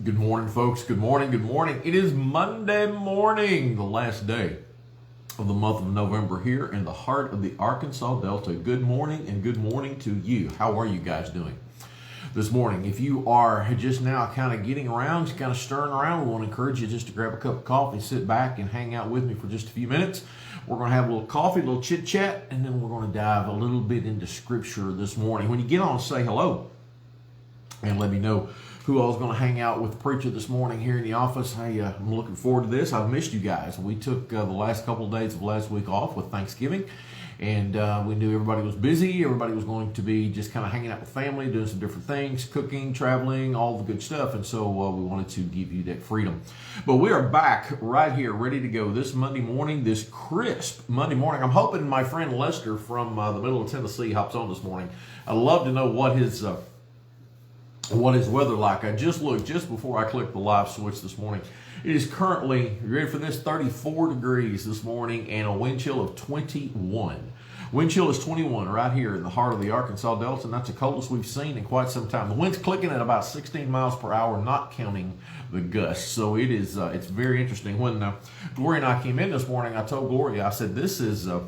Good morning, folks. Good morning. Good morning. It is Monday morning, the last day of the month of November here in the heart of the Arkansas Delta. Good morning and good morning to you. How are you guys doing this morning? If you are just now kind of getting around, just kind of stirring around, we want to encourage you just to grab a cup of coffee, sit back and hang out with me for just a few minutes. We're going to have a little coffee, a little chit chat, and then we're going to dive a little bit into scripture this morning. When you get on, say hello and let me know who I was going to hang out with the preacher this morning here in the office. Hey, I'm looking forward to this. I've missed you guys. We took the last couple of days of last week off with Thanksgiving, and we knew everybody was busy. Everybody was going to be just kind of hanging out with family, doing some different things, cooking, traveling, all the good stuff, and so we wanted to give you that freedom. But we are back right here, ready to go this Monday morning, this crisp Monday morning. I'm hoping my friend Lester from the middle of Tennessee hops on this morning. I'd love to know what his weather like. I just looked just before I clicked the live switch this morning. It is currently, you ready for this, 34 degrees this morning and a wind chill of 21. Wind chill is 21 right here in the heart of the Arkansas Delta, and that's the coldest we've seen in quite some time. The wind's clicking at about 16 miles per hour, not counting the gusts. So it is, it's very interesting. When Gloria and I came in this morning, I told Gloria, I said, this is the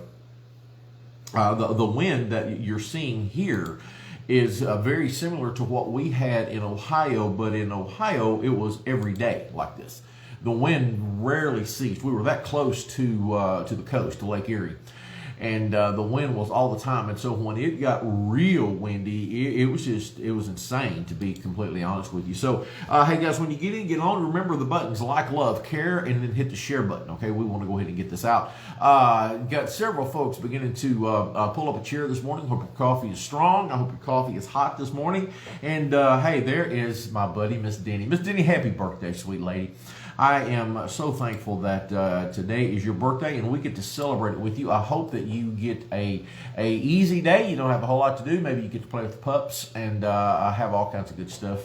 wind that you're seeing here is very similar to what we had in Ohio, but in Ohio, it was every day like this. The wind rarely ceased. We were that close to the coast, to Lake Erie, and the wind was all the time. And so when it got real windy, it was insane, to be completely honest with you. So, hey guys, when you get in, get on, remember the buttons: like, love, care, and then hit the share button. Okay, we want to go ahead and get this out. Got several folks beginning to pull up a chair this morning. Hope your coffee is strong. I hope your coffee is hot this morning. And hey, there is my buddy, Miss Denny. Miss Denny, happy birthday, sweet lady. I am so thankful that today is your birthday and we get to celebrate it with you. I hope that you get a easy day. You don't have a whole lot to do. Maybe you get to play with the pups, and I have all kinds of good stuff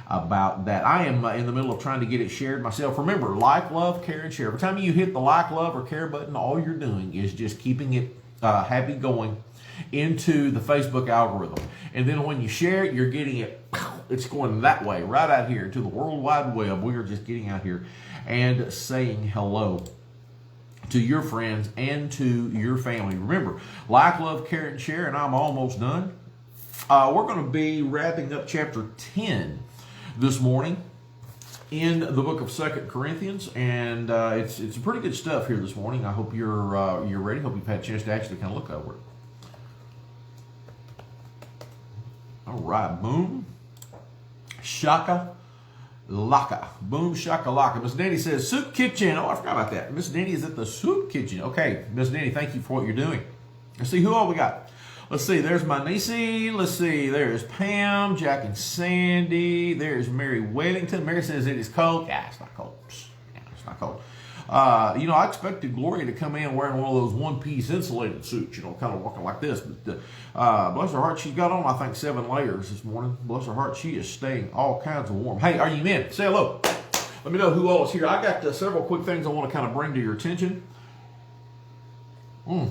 about that. I am in the middle of trying to get it shared myself. Remember, like, love, care, and share. Every time you hit the like, love, or care button, all you're doing is just keeping it happy going into the Facebook algorithm. And then when you share it, you're getting it, it's going that way, right out here to the World Wide Web. We are just getting out here and saying hello to your friends and to your family. Remember, like, love, care, and share, and I'm almost done. We're going to be wrapping up chapter 10 this morning in the book of 2 Corinthians, and it's pretty good stuff here this morning. I hope you're ready. Hope you've had a chance to actually kind of look over it. All right, boom, shaka, laka, boom, shaka, laka. Miss Danny says, soup kitchen. Oh, I forgot about that. Miss Danny is at the soup kitchen. Okay, Miss Danny, thank you for what you're doing. Let's see who all we got. Let's see, there's my niecey. Let's see, there's Pam, Jack and Sandy. There's Mary Wellington. Mary says it is cold. Yeah, it's not cold. Yeah, it's not cold. I expected Gloria to come in wearing one of those one-piece insulated suits, kind of walking like this. But bless her heart, she's got on, I think, 7 layers this morning. Bless her heart, she is staying all kinds of warm. Hey, are you in? Say hello. Let me know who all is here. I got several quick things I want to kind of bring to your attention. Oh,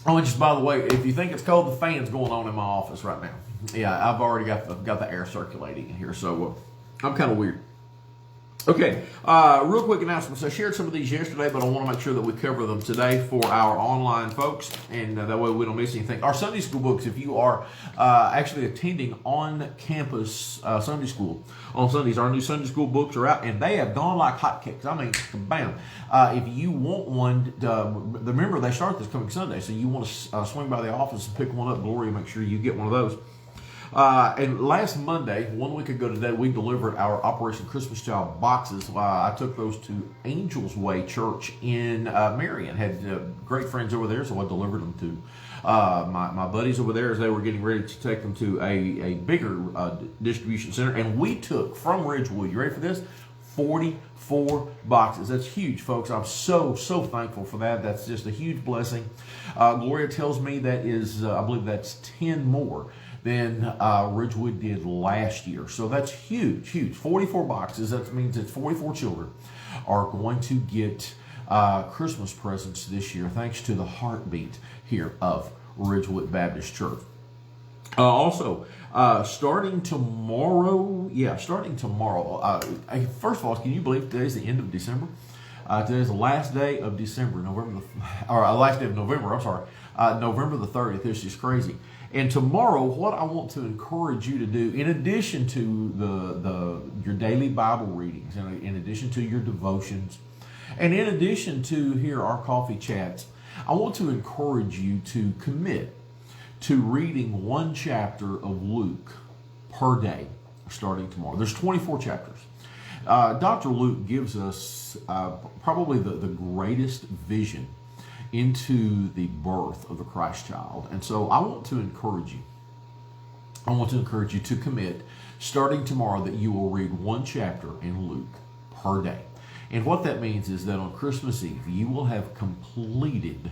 and just by the way, if you think it's cold, the fan's going on in my office right now. Yeah, I've already got the air circulating in here, so I'm kind of weird. Okay, real quick announcements. I shared some of these yesterday, but I want to make sure that we cover them today for our online folks, and that way we don't miss anything. Our Sunday school books, if you are actually attending on-campus Sunday school on Sundays, our new Sunday school books are out, and they have gone like hotcakes. I mean, bam. If you want one, remember they start this coming Sunday, so you want to swing by the office and pick one up. Gloria, make sure you get one of those. And last Monday, 1 week ago today, we delivered our Operation Christmas Child boxes. I took those to Angels Way Church in Marion. Had great friends over there, so I delivered them to my buddies over there as they were getting ready to take them to a bigger distribution center. And we took from Ridgewood, you ready for this? 44 boxes. That's huge, folks. I'm so thankful for that. That's just a huge blessing. Gloria tells me that is, I believe that's 10 more than Ridgewood did last year. So that's huge. 44 boxes. That means that 44 children are going to get Christmas presents this year, thanks to the heartbeat here of Ridgewood Baptist Church. Also, starting tomorrow, first of all, can you believe today's the end of December? Today's the last day of December, last day of November, I'm sorry. November the 30th, this is crazy. And tomorrow, what I want to encourage you to do, in addition to your daily Bible readings, and in addition to your devotions, and in addition to here our coffee chats, I want to encourage you to commit to reading one chapter of Luke per day, starting tomorrow. There's 24 chapters. Dr. Luke gives us probably the greatest vision into the birth of the Christ child. And so I want to encourage you. I want to encourage you to commit, starting tomorrow, that you will read one chapter in Luke per day. And what that means is that on Christmas Eve, you will have completed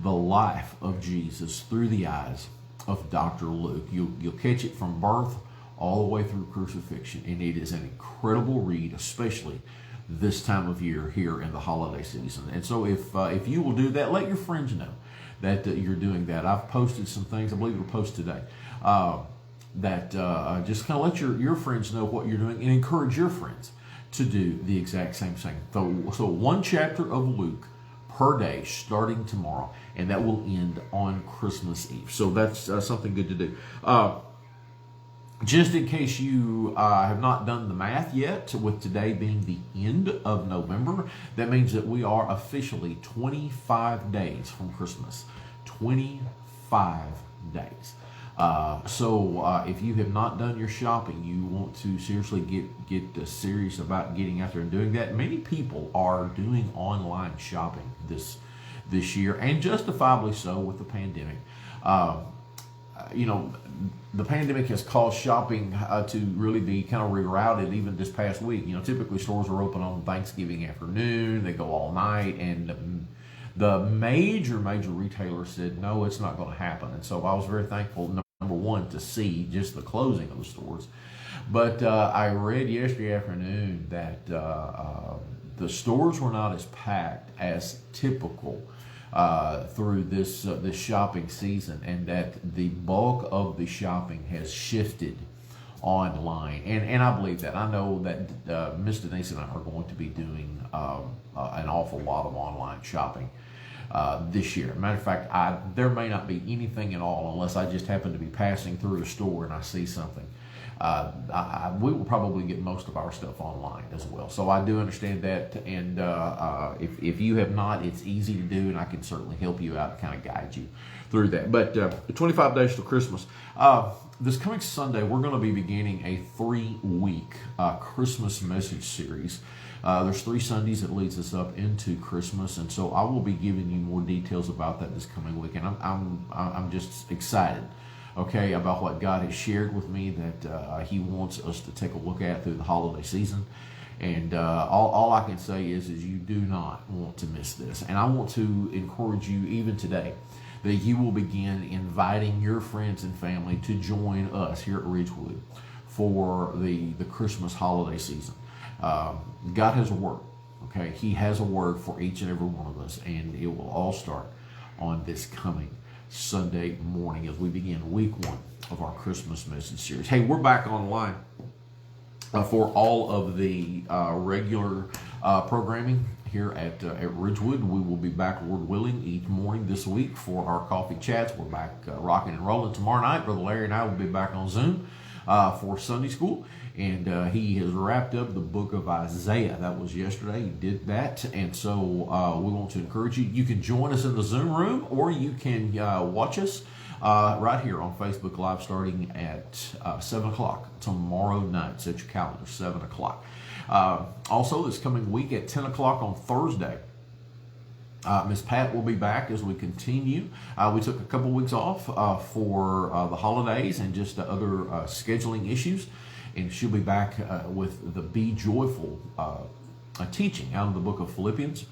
the life of Jesus through the eyes of Dr. Luke. You'll catch it from birth all the way through crucifixion. And it is an incredible read, especially this time of year here in the holiday season. And so if you will do that, let your friends know that you're doing that. I've posted some things, I believe it'll post today, that just kind of let your friends know what you're doing and encourage your friends to do the exact same thing. So one chapter of Luke per day starting tomorrow, and that will end on Christmas Eve. So that's something good to do. Just in case you have not done the math yet, with today being the end of November, that means that we are officially 25 days from Christmas. 25 days. So if you have not done your shopping, you want to seriously get serious about getting out there and doing that. Many people are doing online shopping this year, and justifiably so with the pandemic. The pandemic has caused shopping to really be kind of rerouted even this past week. Typically stores are open on Thanksgiving afternoon. They go all night, and the major retailers said, no, it's not going to happen. And so I was very thankful, number one, to see just the closing of the stores. But I read yesterday afternoon that the stores were not as packed as typical through this shopping season, and that the bulk of the shopping has shifted online, and I believe that. I know that Miss Denise and I are going to be doing an awful lot of online shopping this year. Matter of fact, there may not be anything at all unless I just happen to be passing through a store and I see something. We will probably get most of our stuff online as well. So I do understand that, and if you have not, it's easy to do, and I can certainly help you out and kind of guide you through that. But 25 days till Christmas. This coming Sunday, we're going to be beginning a 3-week Christmas message series. There's 3 Sundays that leads us up into Christmas, and so I will be giving you more details about that this coming week. And I'm just excited, okay, about what God has shared with me that He wants us to take a look at through the holiday season. And all I can say is you do not want to miss this. And I want to encourage you even today that you will begin inviting your friends and family to join us here at Ridgewood for the Christmas holiday season. God has a word, okay? He has a word for each and every one of us, and it will all start on this coming Sunday morning as we begin week 1 of our Christmas message series. Hey, we're back online for all of the regular programming here at Ridgewood. We will be back, Lord willing, each morning this week for our coffee chats. We're back rocking and rolling tomorrow night. Brother Larry and I will be back on Zoom for Sunday school. And he has wrapped up the book of Isaiah. That was yesterday. He did that. And so we want to encourage you. You can join us in the Zoom room, or you can watch us right here on Facebook Live starting at 7 o'clock tomorrow night. Set your calendar, 7 o'clock. Also, this coming week at 10 o'clock on Thursday, Miss Pat will be back as we continue. We took a couple weeks off for the holidays and just other scheduling issues. And she'll be back with the Be Joyful teaching out of the book of Philippians.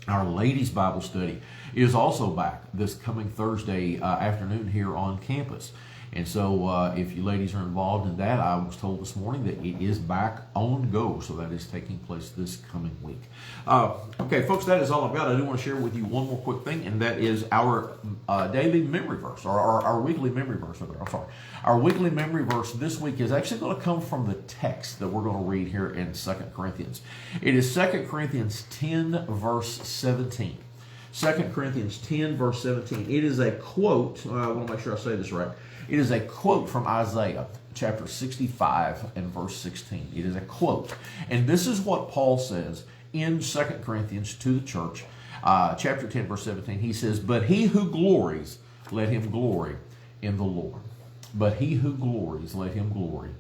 Our ladies' Bible study is also back this coming Thursday afternoon here on campus. And so if you ladies are involved in that, I was told this morning that it is back on go. So that is taking place this coming week. Okay, folks, that is all I've got. I do want to share with you one more quick thing, and that is our daily memory verse, or our weekly memory verse. Our weekly memory verse this week is actually going to come from the text that we're going to read here in 2 Corinthians. It is 2 Corinthians 10, verse 17. 2 Corinthians 10, verse 17. It is a quote. I want to make sure I say this right. It is a quote from Isaiah chapter 65 and verse 16. It is a quote. And this is what Paul says in 2 Corinthians to the church, chapter 10, verse 17. He says, "But he who glories, let him glory in the Lord." But he who glories, let him glory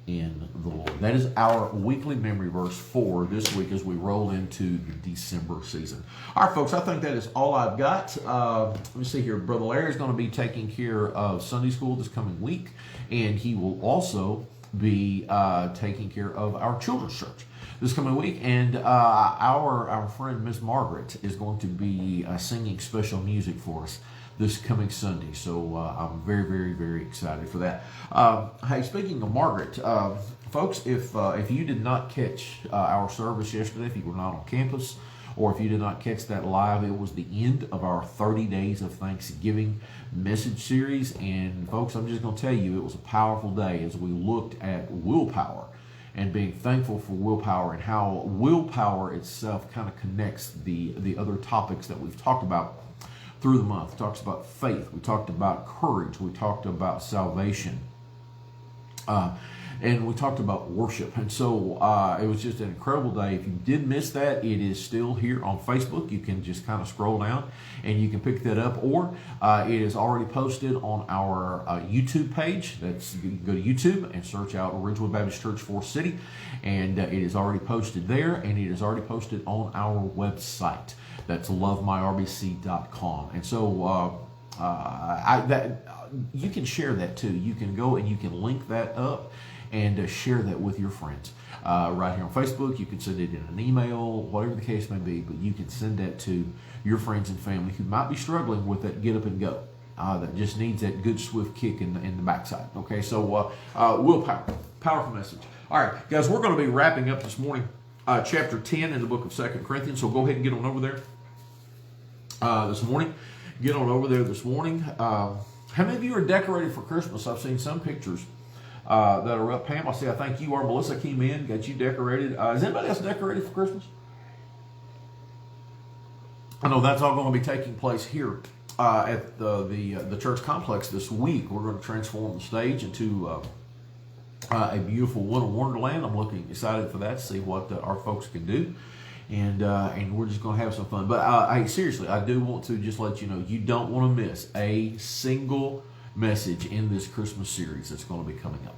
in the Lord. That is our weekly memory verse for this week as we roll into the December season. All right, folks, I think that is all I've got. Let me see here. Brother Larry is going to be taking care of Sunday school this coming week, and he will also be taking care of our children's church this coming week. And our friend Miss Margaret is going to be singing special music for us this coming Sunday. So I'm very, very, very excited for that. Hey, speaking of Margaret, folks, if you did not catch our service yesterday, if you were not on campus, or if you did not catch that live, it was the end of our 30 Days of Thanksgiving message series. And folks, I'm just going to tell you, it was a powerful day as we looked at willpower and being thankful for willpower and how willpower itself kind of connects the other topics that we've talked about through the month. It talks about faith. We talked about courage. We talked about salvation. And we talked about worship. And so it was just an incredible day. If you did miss that, it is still here on Facebook. You can just kind of scroll down and you can pick that up. Or it is already posted on our YouTube page. You can go to YouTube and search out Ridgewood Baptist Church Forest City. And it is already posted there. And it is already posted on our website. That's lovemyrbc.com. And so you can share that too. You can go and you can link that up and share that with your friends. Right here on Facebook, you can send it in an email, whatever the case may be, but you can send that to your friends and family who might be struggling with that get up and go. That just needs that good swift kick in the backside. Okay, so willpower, powerful message. All right, guys, we're going to be wrapping up this morning chapter 10 in the book of 2 Corinthians, so go ahead and get on over there this morning. Get on over there this morning. How many of you are decorated for Christmas? I've seen some pictures that are up. Pam, I see. I think you are. Melissa came in, got you decorated. Is anybody else decorated for Christmas? I know that's all going to be taking place here at the church complex this week. We're going to transform the stage into a beautiful winter wonderland. I'm looking excited for that to see what our folks can do. And we're just going to have some fun. But seriously, I do want to just let you know, you don't want to miss a single message in this Christmas series that's going to be coming up.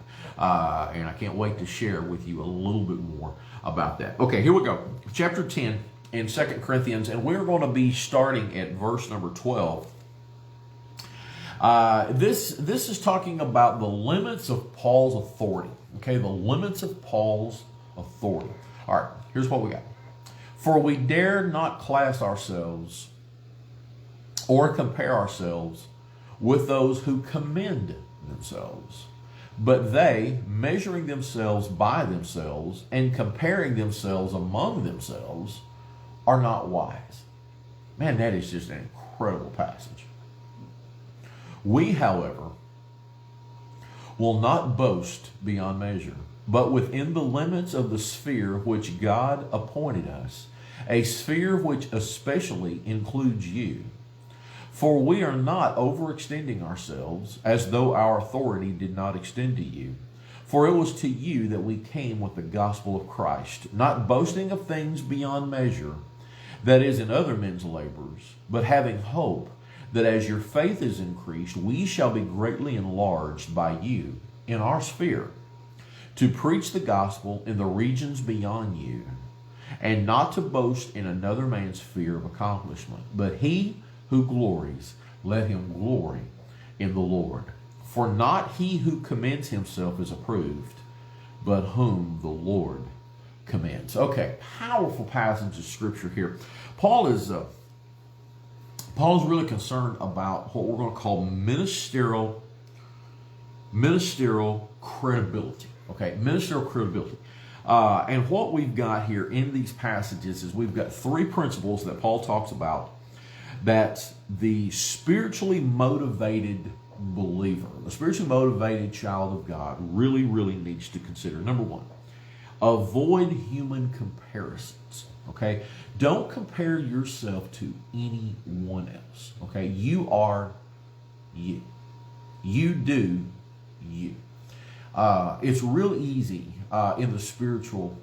And I can't wait to share with you a little bit more about that. Okay, here we go. Chapter 10 in 2 Corinthians, and we're going to be starting at verse number 12. This is talking about the limits of Paul's authority. Okay, the limits of Paul's authority. All right, here's what we got. For we dare not class ourselves or compare ourselves with those who commend themselves, but they, measuring themselves by themselves and comparing themselves among themselves, are not wise. Man, that is just an incredible passage. We, however, will not boast beyond measure, but within the limits of the sphere which God appointed us, a sphere which especially includes you. For we are not overextending ourselves as though our authority did not extend to you. For it was to you that we came with the gospel of Christ, not boasting of things beyond measure, that is in other men's labors, but having hope that as your faith is increased, we shall be greatly enlarged by you in our sphere, to preach the gospel in the regions beyond you, and not to boast in another man's sphere of accomplishment. But he who glories, let him glory in the Lord. For not he who commends himself is approved, but whom the Lord commends. Okay, powerful passage of scripture here. Paul's really concerned about what we're going to call ministerial Ministerial credibility. Okay, ministerial credibility. And what we've got here in these passages is we've got three principles that Paul talks about that the spiritually motivated believer, the spiritually motivated child of God really, really needs to consider. Number one, avoid human comparisons. Okay, don't compare yourself to anyone else. Okay, you are you. You do you. It's real easy in the spiritual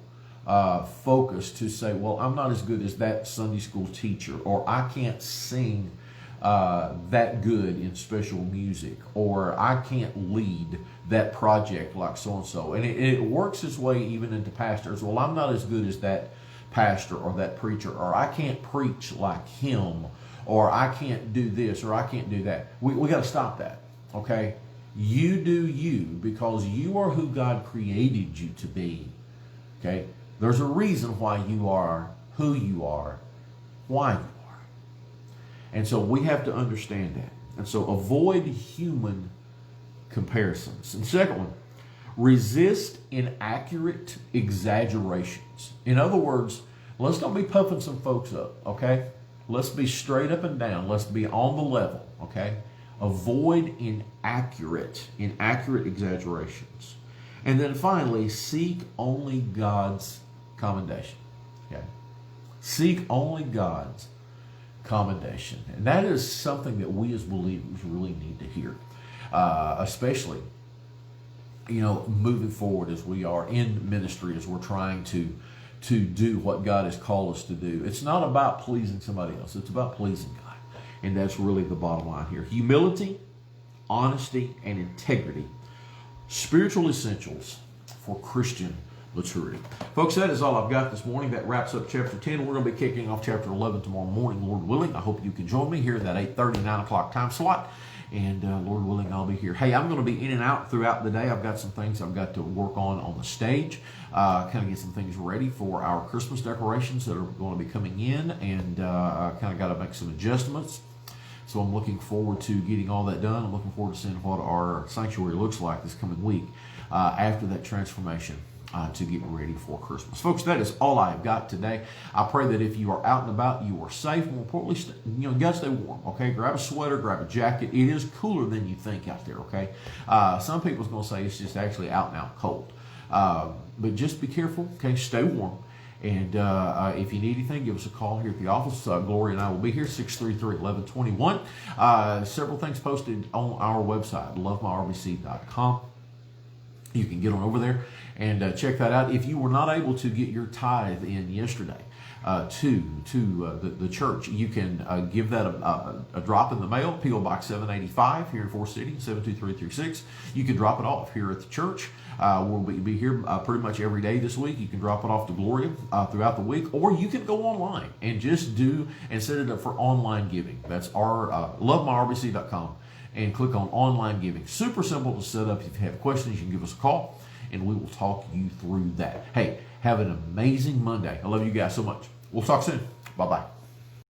focus to say, well, I'm not as good as that Sunday school teacher, or I can't sing that good in special music, or I can't lead that project like so-and-so. And it works its way even into pastors. Well, I'm not as good as that pastor or that preacher, or I can't preach like him, or I can't do this, or I can't do that. We got to stop that, okay? You do you, because you are who God created you to be, okay? There's a reason why you are who you are, why you are. And so we have to understand that. And so avoid human comparisons. And second one, resist inaccurate exaggerations. In other words, let's don't be puffing some folks up, okay? Let's be straight up and down. Let's be on the level, okay? Avoid inaccurate exaggerations. And then finally, seek only God's commendation, okay? Seek only God's commendation. And that is something that we as believers really need to hear, especially, moving forward as we are in ministry, as we're trying to do what God has called us to do. It's not about pleasing somebody else. It's about pleasing God. And that's really the bottom line here. Humility, honesty, and integrity. Spiritual essentials for Christian maturity. Folks, that is all I've got this morning. That wraps up chapter 10. We're going to be kicking off chapter 11 tomorrow morning, Lord willing. I hope you can join me here at that 8:30, 9 o'clock time slot. And Lord willing, I'll be here. Hey, I'm going to be in and out throughout the day. I've got some things I've got to work on the stage, kind of get some things ready for our Christmas decorations that are going to be coming in, and I kind of got to make some adjustments. So I'm looking forward to getting all that done. I'm looking forward to seeing what our sanctuary looks like this coming week after that transformation to get ready for Christmas. Folks, that is all I have got today. I pray that if you are out and about, you are safe. More importantly, you got to stay warm, okay? Grab a sweater, grab a jacket. It is cooler than you think out there, okay? Some people's going to say it's just actually out and out cold. But just be careful, okay? Stay warm. And if you need anything, give us a call here at the office. Gloria and I will be here, 633-1121. Several things posted on our website, lovemyrbc.com. You can get on over there and check that out. If you were not able to get your tithe in yesterday to the church, you can give that a drop in the mail, P.O. Box 785 here in Forest City, 72336. You can drop it off here at the church. We'll be here pretty much every day this week. You can drop it off to Gloria throughout the week, or you can go online and just do and set it up for online giving. That's our lovemyrbc.com. and click on online giving. Super simple to set up. If you have questions, you can give us a call, and we will talk you through that. Hey, have an amazing Monday. I love you guys so much. We'll talk soon. Bye-bye.